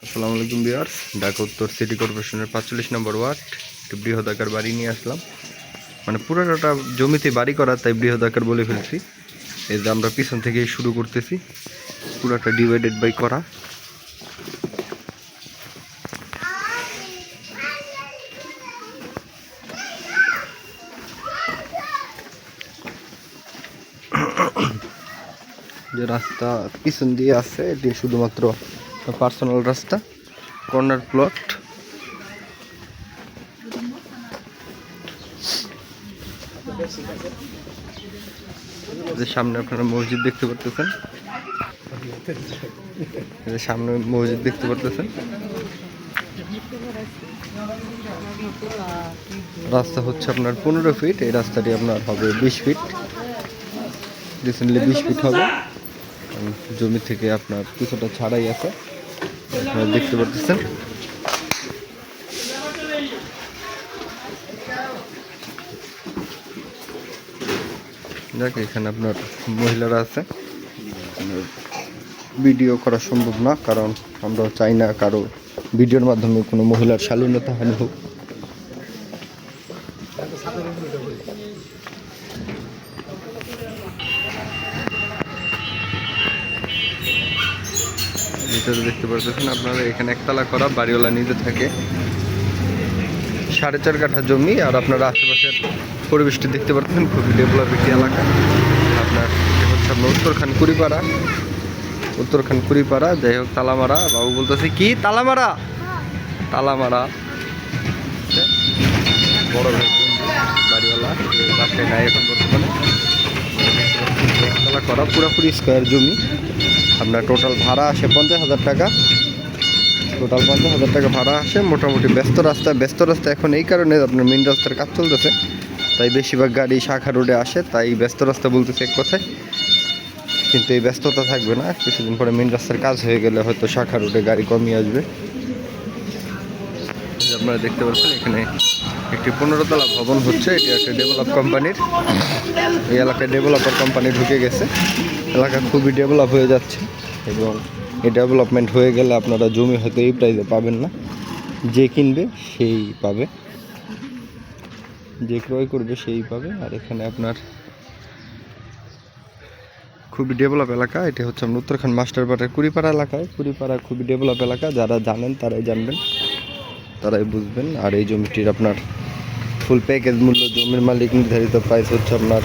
আসসালামু আলাইকুম ভিউয়ার্স, ঢাকা উত্তর সিটি কর্পোরেশনের 45 নম্বর ওয়ার্ড একটি বৃহদাকার বাড়ি নিয়ে আসলাম। মানে পুরোটা জমিতে বাড়ি করা, তাই বৃহদাকার বলে ফেলছি। এই যে আমরা পিছন থেকে শুরু করতেছি, পুরোটা ডিভাইডেড বাই করা। যে রাস্তা পিছন দিয়ে আছে, এটি শুধুমাত্র পার্সোনাল রাস্তা, কর্নার প্লট। সামনে আপনারা মসজিদ দেখতে পারতেছেন, সামনে মসজিদ দেখতে পারতেছেন। রাস্তা হচ্ছে আপনার 15 ফিট, এই রাস্তাটি আপনার হবে 20 ফিট, রিসেন্টলি 20 ফিট হবে। জমি থেকে আপনার কিছুটা ছাড়াই আছে, আপনারা দেখতে পারতেছেন। দেখ, এখানে আপনার মহিলারা আছে। ভিডিও করা সম্ভব না, কারণ আমরা চাই না কারো ভিডিওর মাধ্যমে কোনো মহিলার শালীনতা হানি হোক। ভিতরে দেখতে পাচ্ছেন আপনারা, এখানে একতলা করা, বাড়িওয়ালা নিজে থাকে। 4.5 কাঠা জমি, আর আপনারা আশেপাশের পরিবেশটি দেখতে পাচ্ছেন, খুবই ডেভেলপ একটি এলাকা। আপনার হচ্ছে আপনার উত্তরখান কুড়িপাড়া, যাই হোক তালামারা। বাবু বলতেছে কি তালামারা, বড় ভাই বাড়িওয়ালা বাসায় নাই এখন বর্তমানে। একতলা করা, পুরোপুরি স্কোয়ার জমি। আপনার টোটাল ভাড়া আসে 50,000 টাকা। টোটাল 50,000 টাকা ভাড়া আসে। মোটামুটি ব্যস্ত রাস্তা এখন এই কারণে আপনার মেন রাস্তার কাজ চলতেছে, তাই বেশিরভাগ গাড়ি শাখা রোডে আসে, তাই ব্যস্ত রাস্তা বলতেছে এক কথায়। কিন্তু এই ব্যস্ততা থাকবে না, কিছুদিন পরে মেন রাস্তার কাজ হয়ে গেলে হয়তো শাখা রোডে গাড়ি কমিয়ে আসবে। আপনারা দেখতে পাচ্ছেন এখানে একটি 15 তলা ভবন হচ্ছে, এটি একটা ডেভেলপ কোম্পানির। এই এলাকায় ডেভেলপার কোম্পানি ঢুকে গেছে, এলাকা খুবই ডেভেলপ হয়ে যাচ্ছে। এবং এই ডেভেলপমেন্ট হয়ে গেলে আপনারা জমি হয়তো এই প্রাইসে পাবেন না, যে কিনবে সেই পাবে, যে ক্রয় করবে সেই পাবে। আর এখানে আপনার খুবই ডেভেলপ এলাকা। এটি হচ্ছে আপনার উত্তরখান মাস্টারপাড়ার কুড়িপাড়া এলাকায়। কুড়িপাড়া খুবই ডেভেলপ এলাকা, যারা জানেন তারাই জানবেন, তারাই বুঝবেন। আর এই জমিটির আপনার ফুল প্যাকেজ মূল্য, জমির মালিক নির্ধারিত প্রাইস হচ্ছে আপনার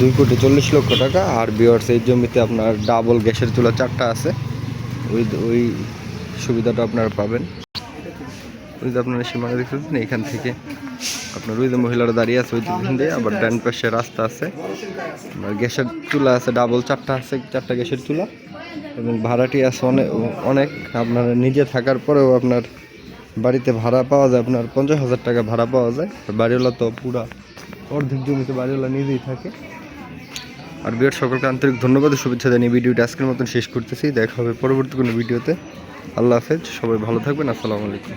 2,40,00,000 টাকা। আর ভিউয়ার্স, এই জমিতে আপনার ডাবল গ্যাসের চুলা 4টা আছে, ওই সুবিধাটা আপনারা পাবেন। ওই যে আপনারা সীমানা দেখতেছেন, এখান থেকে আপনার ওই যে মহিলারা দাঁড়িয়ে আছে, ওই দিন দিয়ে আবার ডান পাশে রাস্তা আছে। আপনার গ্যাসের চুলা আছে ডাবল 4টা আছে, 4টা গ্যাসের চুলা। এবং ভাড়াটি আছে অনেক। আপনার নিজে থাকার পরেও আপনার বাড়িতে ভাড়া পাওয়া যায়, আপনার 50,000 টাকা ভাড়া পাওয়া যায়। বাড়িওয়ালা তো পুরা অর্ধেক জমিতে বাড়িওয়ালা নিজেই থাকে। আর বিরাট সকলকে আন্তরিক ধন্যবাদ ও শুভেচ্ছা জানিয়ে ভিডিওটা আজকের মতন শেষ করতেছি। দেখা হবে পরবর্তী কোনো ভিডিওতে। আল্লাহ হাফেজ, সবাই ভালো থাকবেন। আসসালামু আলাইকুম।